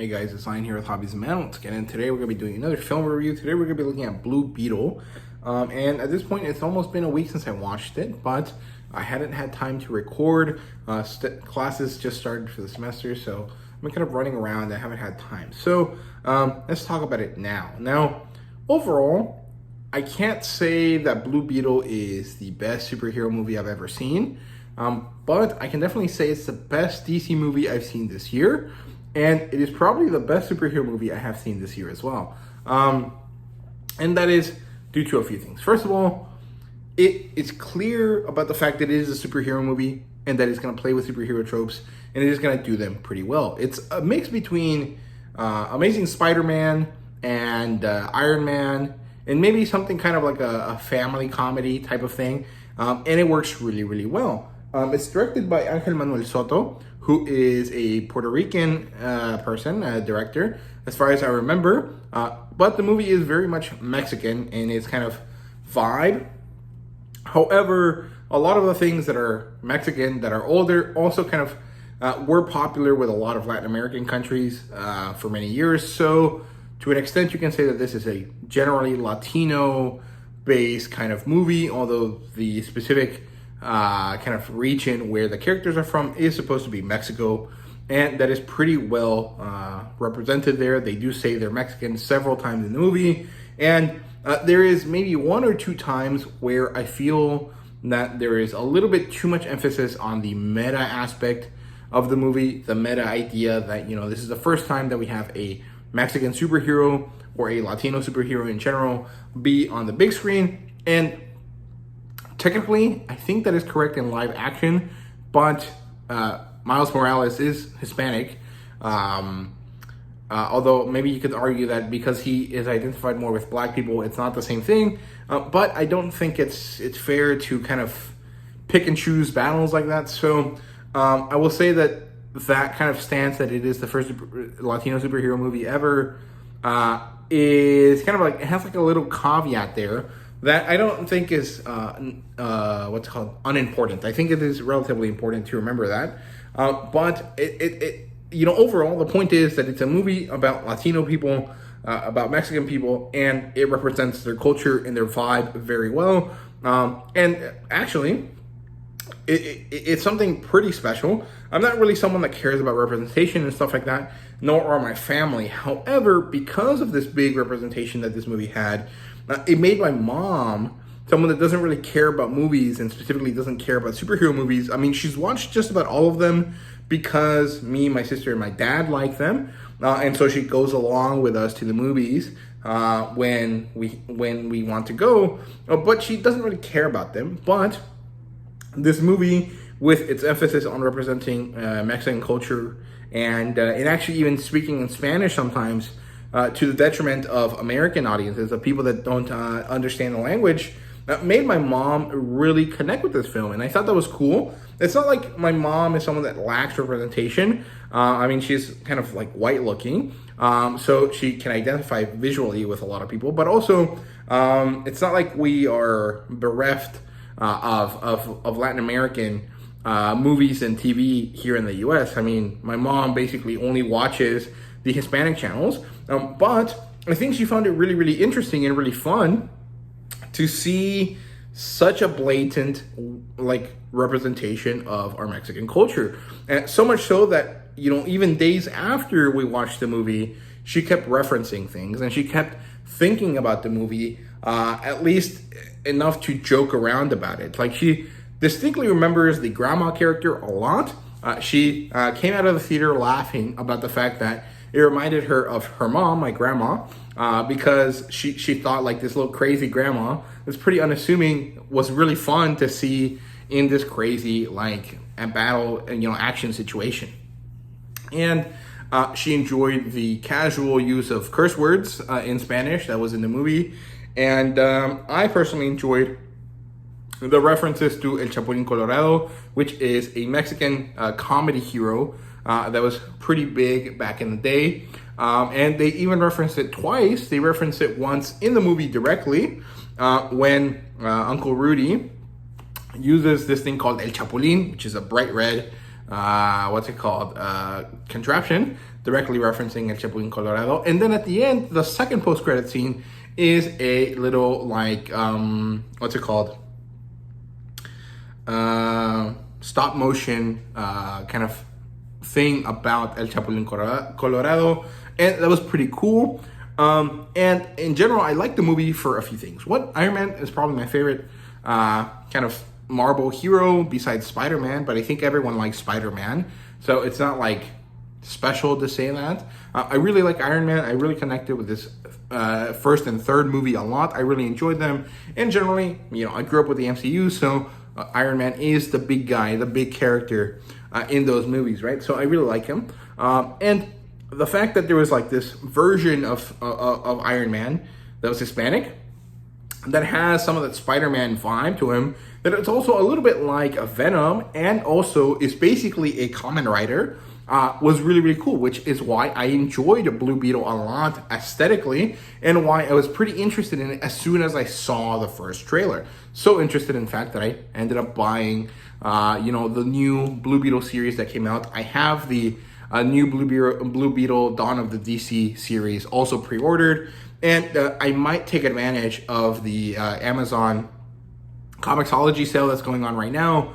Hey guys, it's Ian here with HobbiesofaMan. Let's get in. Today we're going to be doing another film review. Today we're going to be looking at Blue Beetle. And at this point, it's almost been a week since I watched it, but I hadn't had time to record. Classes just started for the semester, so I'm kind of running around. I haven't had time. So let's talk about it now. Now, overall, I can't say that Blue Beetle is the best superhero movie I've ever seen, but I can definitely say it's the best DC movie I've seen this year. And it is probably the best superhero movie I have seen this year as well. And that is due to a few things. First of all, it's clear about the fact that it is a superhero movie and that it's going to play with superhero tropes and it is going to do them pretty well. It's a mix between Amazing Spider-Man and Iron Man and maybe something kind of like a family comedy type of thing. And it works really, really well. It's directed by Angel Manuel Soto, who is a Puerto Rican director, as far as I remember. But the movie is very much Mexican in its kind of vibe. However, a lot of the things that are Mexican, that are older, also kind of were popular with a lot of Latin American countries for many years. So to an extent, you can say that this is a generally Latino-based kind of movie, although the specific kind of region where the characters are from is supposed to be Mexico, and that is pretty well represented there. They do say they're Mexican several times in the movie, and there is maybe one or two times where I feel that there is a little bit too much emphasis on the meta aspect of the movie, the meta idea that, you know, this is the first time that we have a Mexican superhero or a Latino superhero in general be on the big screen. And technically, I think that is correct in live action, but Miles Morales is Hispanic. Although maybe you could argue that because he is identified more with black people, it's not the same thing. But I don't think it's fair to kind of pick and choose battles like that. So I will say that kind of stance that it is the first Latino superhero movie ever is kind of like, it has like a little caveat there that I don't think is what's called unimportant. I think it is relatively important to remember that. But it you know, overall, the point is that it's a movie about Latino people, about Mexican people, and it represents their culture and their vibe very well. And actually, it's something pretty special. I'm not really someone that cares about representation and stuff like that, nor are my family. However, because of this big representation that this movie had, it made my mom, someone that doesn't really care about movies and specifically doesn't care about superhero movies. I mean, she's watched just about all of them because me, my sister, and my dad like them. And so she goes along with us to the movies when we want to go. But she doesn't really care about them. But this movie, with its emphasis on representing Mexican culture and actually even speaking in Spanish sometimes, to the detriment of American audiences, of people that don't understand the language, made my mom really connect with this film. And I thought that was cool. It's not like my mom is someone that lacks representation. I mean, she's kind of like white looking, so she can identify visually with a lot of people. But also, it's not like we are bereft of Latin American movies and TV here in the US. I mean, my mom basically only watches the Hispanic channels, but I think she found it really, really interesting and really fun to see such a blatant like representation of our Mexican culture. And so much so that, you know, even days after we watched the movie, she kept referencing things and she kept thinking about the movie, at least enough to joke around about it. Like, she distinctly remembers the grandma character a lot. She came out of the theater laughing about the fact that it reminded her of her mom, my grandma, because she thought like this little crazy grandma was pretty unassuming, was really fun to see in this crazy like a battle and, you know, action situation. And she enjoyed the casual use of curse words in Spanish that was in the movie. And I personally enjoyed the references to El Chapulín Colorado, which is a Mexican comedy hero that was pretty big back in the day. And they even referenced it twice. They referenced it once in the movie directly when Uncle Rudy uses this thing called El Chapulín, which is a bright red what's it called, contraption, directly referencing El Chapulín Colorado. And then at the end, the second post-credit scene is a little like, what's it called, stop motion kind of thing about El Chapulín Colorado, and that was pretty cool. And in general, I like the movie for a few things. Iron Man is probably my favorite kind of Marvel hero besides Spider-Man, but I think everyone likes Spider-Man, so it's not like special to say that. I really like Iron Man. I really connected with this first and third movie a lot. I really enjoyed them, and generally, I grew up with the MCU, so Iron Man is the big guy, the big character in those movies, right? So I really like him, and the fact that there was like this version of Iron Man that was Hispanic, that has some of that Spider-Man vibe to him, that it's also a little bit like a Venom, and also is basically a Kamen Rider, was really, really cool, which is why I enjoyed Blue Beetle a lot aesthetically, and why I was pretty interested in it as soon as I saw the first trailer. So interested, in fact, that I ended up buying, the new Blue Beetle series that came out. I have the new Blue Beetle Dawn of the DC series also pre-ordered, and I might take advantage of the Amazon Comixology sale that's going on right now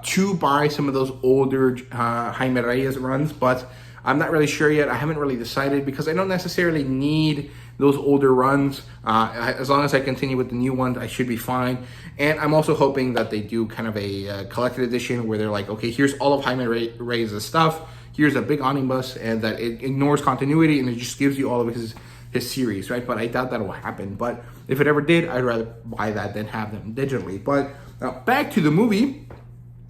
to buy some of those older Jaime Reyes runs, but I'm not really sure yet. I haven't really decided, because I don't necessarily need those older runs. As long as I continue with the new ones, I should be fine. And I'm also hoping that they do kind of a collected edition where they're like, okay, here's all of Jaime Reyes' stuff, here's a big omnibus, and that it ignores continuity and it just gives you all of his series, right? But I doubt that will happen. But if it ever did, I'd rather buy that than have them digitally. But back to the movie.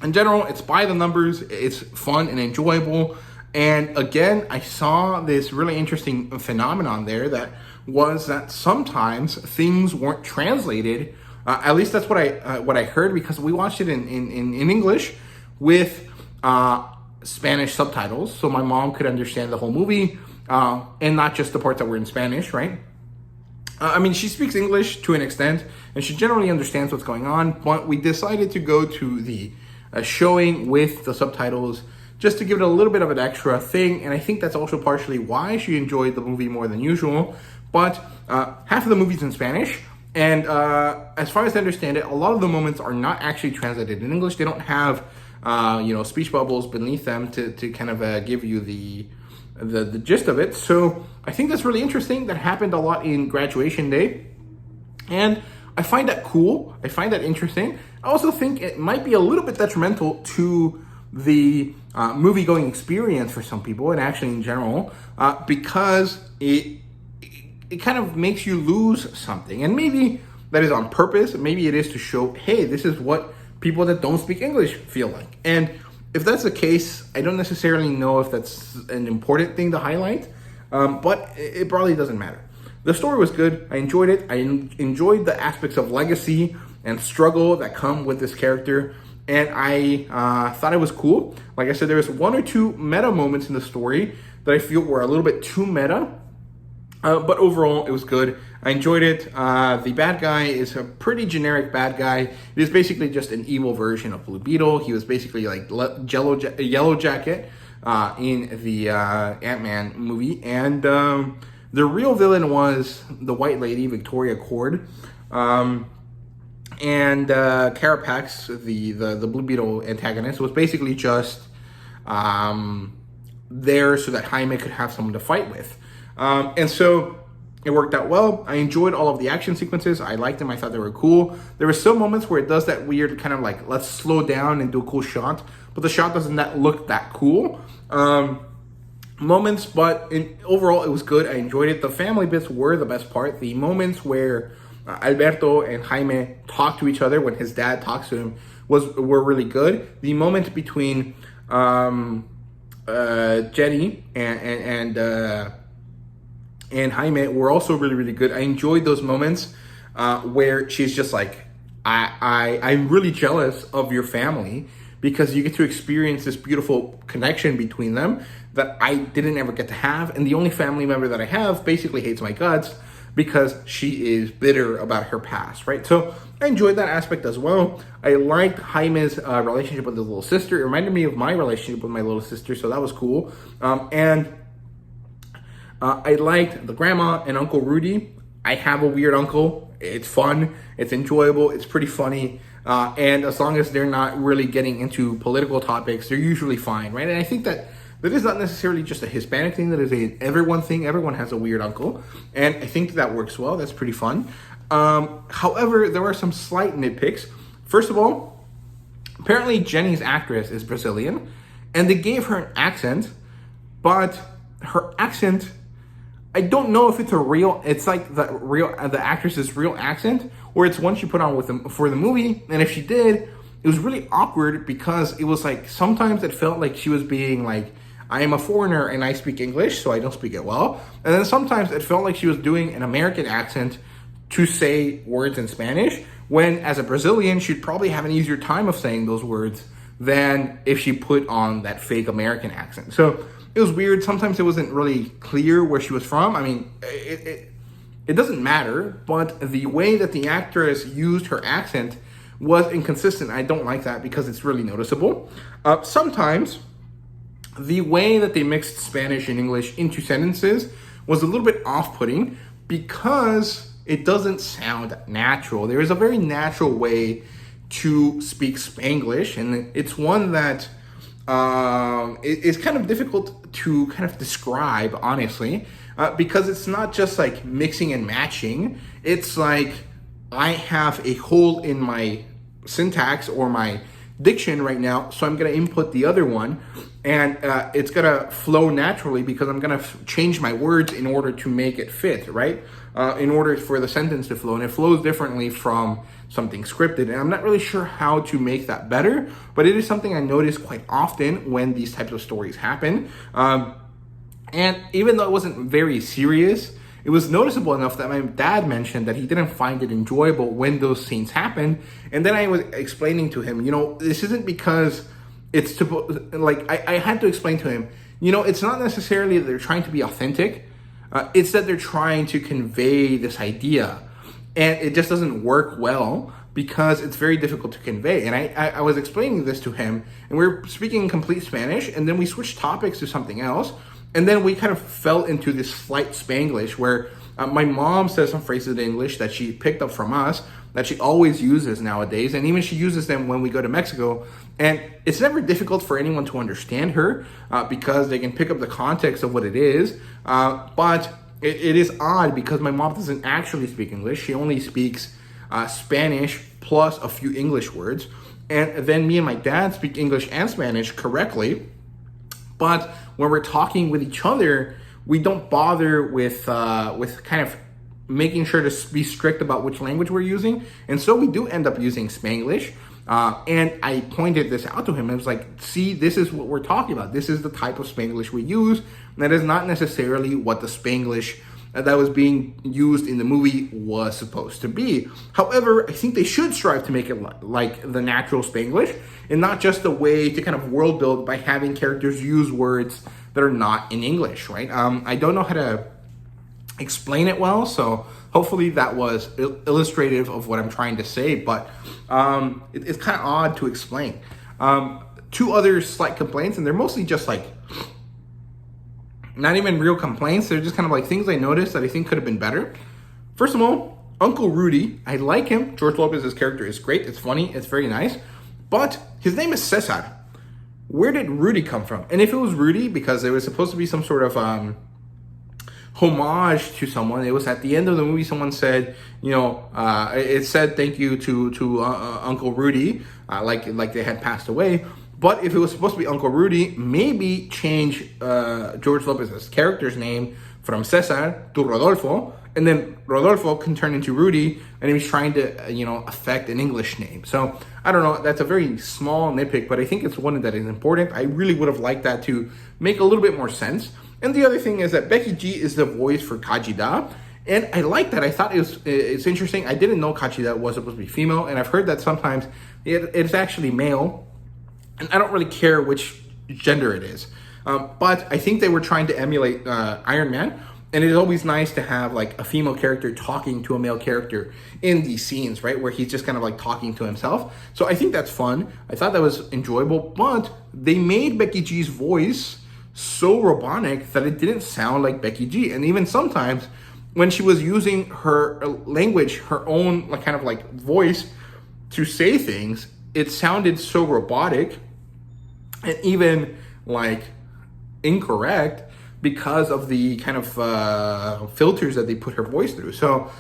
In general, it's by the numbers, it's fun and enjoyable. And again, I saw this really interesting phenomenon there, that was that sometimes things weren't translated. At least that's what I heard, because we watched it in English with Spanish subtitles, so my mom could understand the whole movie, and not just the parts that were in Spanish, right? I mean, she speaks English to an extent, and she generally understands what's going on, but we decided to go to the showing with the subtitles just to give it a little bit of an extra thing, and I think that's also partially why she enjoyed the movie more than usual. But half of the movie's in Spanish, and as far as I understand it, a lot of the moments are not actually translated in English. They don't have speech bubbles beneath them to kind of give you the gist of it. So I think that's really interesting. That happened a lot in Graduation Day, and I find that cool. I find that interesting. I also think it might be a little bit detrimental to the movie-going experience for some people, and actually in general, because it kind of makes you lose something. And maybe that is on purpose. Maybe it is to show, hey, this is what people that don't speak English feel like. And if that's the case, I don't necessarily know if that's an important thing to highlight, but it probably doesn't matter. The story was good. I enjoyed it. I enjoyed the aspects of legacy and struggle that come with this character, and I thought it was cool. Like I said, there was one or two meta moments in the story that I feel were a little bit too meta, but overall, it was good. I enjoyed it. The bad guy is a pretty generic bad guy. It is basically just an evil version of Blue Beetle. He was basically like Yellow Jacket in the Ant-Man movie, and the real villain was the White Lady, Victoria Cord. And Carapax, the Blue Beetle antagonist, was basically just there so that Jaime could have someone to fight with. And so it worked out well. I enjoyed all of the action sequences. I liked them. I thought they were cool. There were some moments where it does that weird kind of like, let's slow down and do a cool shot, but the shot doesn't look that cool. Moments, but overall it was good. I enjoyed it. The family bits were the best part. The moments where Alberto and Jaime talk to each other when his dad talks to him were really good. The moment between Jenny and Jaime were also really, really good. I enjoyed those moments where she's just like, I'm really jealous of your family because you get to experience this beautiful connection between them that I didn't ever get to have. And the only family member that I have basically hates my guts. because she is bitter about her past, right? So I enjoyed that aspect as well. I liked Jaime's relationship with his little sister. It reminded me of my relationship with my little sister, so that was cool. And I liked the grandma and Uncle Rudy. I have a weird uncle. It's fun. It's enjoyable. It's pretty funny. And as long as they're not really getting into political topics, they're usually fine, right? And I think that is not necessarily just a Hispanic thing. That is a everyone thing. Everyone has a weird uncle. And I think that works well. That's pretty fun. However, there are some slight nitpicks. First of all, apparently Jenny's actress is Brazilian. And they gave her an accent. But her accent, I don't know if it's it's like the actress's real accent, or it's one she put on for the movie. And if she did, it was really awkward because it was like, sometimes it felt like she was being like, I am a foreigner and I speak English, so I don't speak it well. And then sometimes it felt like she was doing an American accent to say words in Spanish, when as a Brazilian, she'd probably have an easier time of saying those words than if she put on that fake American accent. So it was weird. Sometimes it wasn't really clear where she was from. I mean, it doesn't matter, but the way that the actress used her accent was inconsistent. I don't like that because it's really noticeable. Sometimes the way that they mixed Spanish and English into sentences was a little bit off-putting because it doesn't sound natural. There is a very natural way to speak Spanglish, and it's one that is kind of difficult to kind of describe, honestly, because it's not just like mixing and matching. It's like I have a hole in my syntax or my diction right now, so I'm going to input the other one, and it's going to flow naturally because I'm going to change my words in order to make it fit, right? In order for the sentence to flow, and it flows differently from something scripted, and I'm not really sure how to make that better, but it is something I notice quite often when these types of stories happen. And even though it wasn't very serious, it was noticeable enough that my dad mentioned that he didn't find it enjoyable when those scenes happened. And then I was explaining to him, this isn't because it's I had to explain to him, it's not necessarily that they're trying to be authentic. It's that they're trying to convey this idea, and it just doesn't work well because it's very difficult to convey. And I was explaining this to him, and we were speaking in complete Spanish, and then we switched topics to something else. And then we kind of fell into this slight Spanglish where my mom says some phrases in English that she picked up from us that she always uses nowadays. And even she uses them when we go to Mexico. And it's never difficult for anyone to understand her because they can pick up the context of what it is. But it is odd because my mom doesn't actually speak English. She only speaks Spanish plus a few English words. And then me and my dad speak English and Spanish correctly. But when we're talking with each other, we don't bother with kind of making sure to be strict about which language we're using. And so we do end up using Spanglish. And I pointed this out to him. I was like, see, this is what we're talking about. This is the type of Spanglish we use. That is not necessarily what the Spanglish that was being used in the movie was supposed to be. However, I think they should strive to make it like the natural Spanglish and not just a way to kind of world build by having characters use words that are not in English, right? I don't know how to explain it well, so hopefully that was illustrative of what I'm trying to say, but it's kind of odd to explain. Two other slight complaints, and they're mostly just like not even real complaints. They're just kind of like things I noticed that I think could have been better. First of all, Uncle Rudy, I like him. George Lopez's character is great. It's funny. It's very nice. But his name is Cesar. Where did Rudy come from? And if it was Rudy, because it was supposed to be some sort of homage to someone, it was at the end of the movie, someone said, it said thank you to Uncle Rudy, like they had passed away. But if it was supposed to be Uncle Rudy, maybe change George Lopez's character's name from Cesar to Rodolfo, and then Rodolfo can turn into Rudy, and he was trying to, affect an English name. So, I don't know, that's a very small nitpick, but I think it's one that is important. I really would have liked that to make a little bit more sense. And the other thing is that Becky G is the voice for Kajida, and I like that. I thought it's interesting. I didn't know Kajida was supposed to be female, and I've heard that sometimes it's actually male. And I don't really care which gender it is. But I think they were trying to emulate Iron Man. And it is always nice to have like a female character talking to a male character in these scenes, right? Where he's just kind of like talking to himself. So I think that's fun. I thought that was enjoyable, but they made Becky G's voice so robotic that it didn't sound like Becky G. And even sometimes when she was using her language, her own like kind of like voice to say things, it sounded so robotic and even like incorrect because of the kind of filters that they put her voice through. So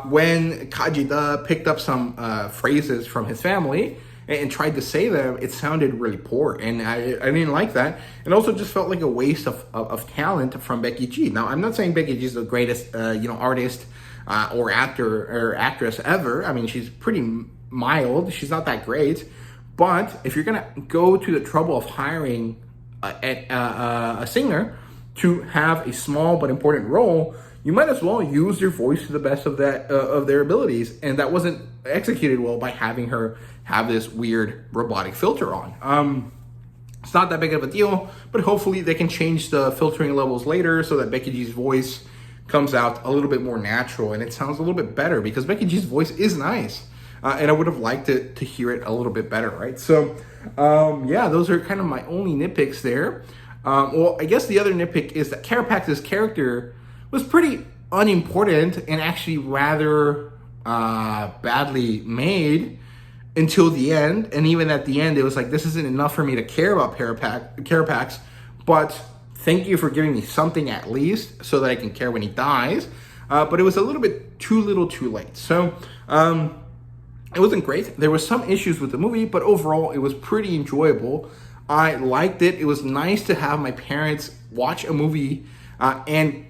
when Kajida picked up some phrases from his family and tried to say them, it sounded really poor, and I didn't like that. It also just felt like a waste of talent from Becky G. Now, I'm not saying Becky G is the greatest artist or actor or actress ever. I mean, she's pretty mild. She's not that great. But if you're gonna go to the trouble of hiring a singer to have a small but important role, you might as well use your voice to the best of their abilities. And that wasn't executed well by having her have this weird robotic filter on. It's not that big of a deal, but hopefully they can change the filtering levels later so that Becky G's voice comes out a little bit more natural and it sounds a little bit better, because Becky G's voice is nice. And I would have liked to hear it a little bit better, right? So, yeah, those are kind of my only nitpicks there. Well, I guess the other nitpick is that Carapax's character was pretty unimportant and actually rather badly made until the end. And even at the end, it was like, this isn't enough for me to care about Carapax, but thank you for giving me something at least so that I can care when he dies. But it was a little bit too little too late. So, it wasn't great. There were some issues with the movie, but overall, it was pretty enjoyable. I liked it. It was nice to have my parents watch a movie and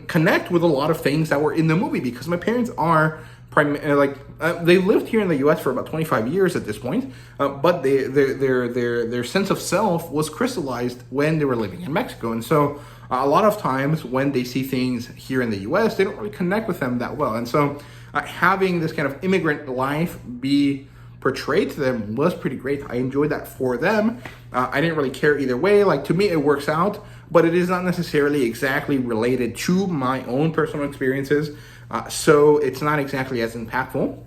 connect with a lot of things that were in the movie, because my parents are they lived here in the U.S. for about 25 years at this point, but their sense of self was crystallized when they were living in Mexico, and so a lot of times when they see things here in the U.S., they don't really connect with them that well, and so having this kind of immigrant life be portrayed to them was pretty great. I enjoyed that for them. I didn't really care either way. Like, to me, it works out, but it is not necessarily exactly related to my own personal experiences, so it's not exactly as impactful.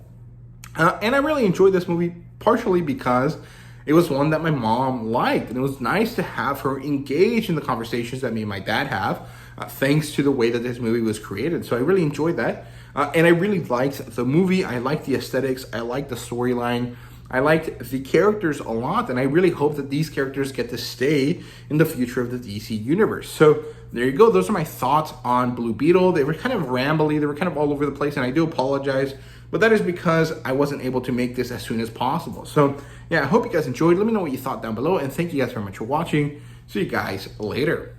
And I really enjoyed this movie partially because it was one that my mom liked, and it was nice to have her engage in the conversations that me and my dad have, thanks to the way that this movie was created. So I really enjoyed that. And I really liked the movie. I liked the aesthetics. I liked the storyline. I liked the characters a lot. And I really hope that these characters get to stay in the future of the DC universe. So there you go. Those are my thoughts on Blue Beetle. They were kind of rambly. They were kind of all over the place. And I do apologize. But that is because I wasn't able to make this as soon as possible. So yeah, I hope you guys enjoyed. Let me know what you thought down below. And thank you guys very much for watching. See you guys later.